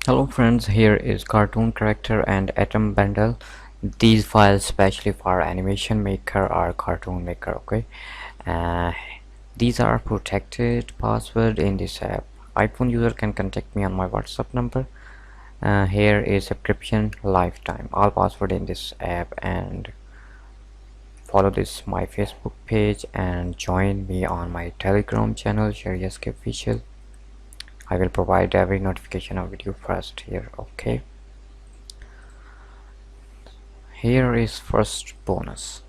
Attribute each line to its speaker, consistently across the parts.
Speaker 1: Hello friends, here is cartoon character and atom bundle. These files specially for animation maker or cartoon maker. Okay, uh, these are protected password in this app. iPhone user can contact me on my WhatsApp number. Here is subscription lifetime, all password in this app, and follow this my Facebook page and join me on my Telegram channel Sheri official. I will provide every notification of video first here. Okay, here is first bonus.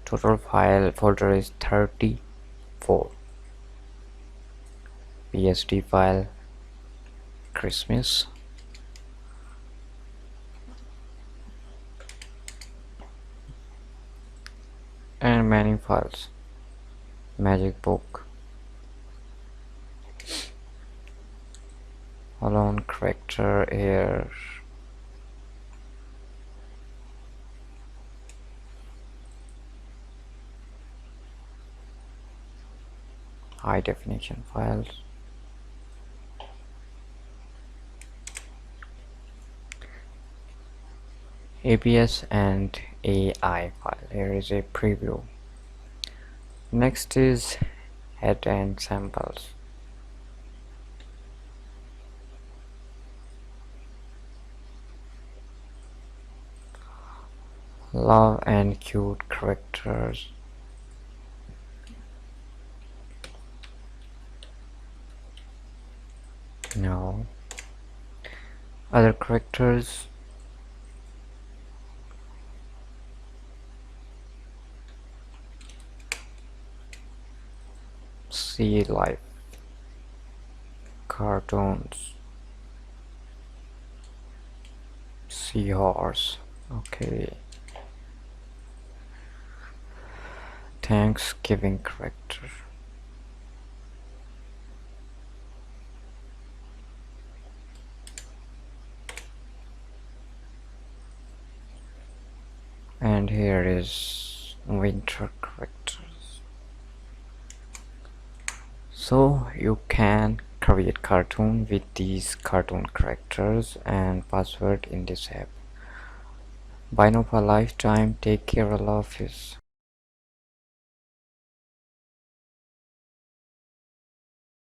Speaker 1: Total file folder is 34. PSD file Christmas, and many files magic book, alone character here, high definition files, EPS and AI file. Here is a preview. Next is head and samples. Love and cute characters. No. Other characters. Sea life. Cartoons. Seahorse. Okay. Thanksgiving character. And here is winter characters. So you can create cartoon with these cartoon characters and password in this app. Bye now for lifetime. Take care. Allah Hafiz.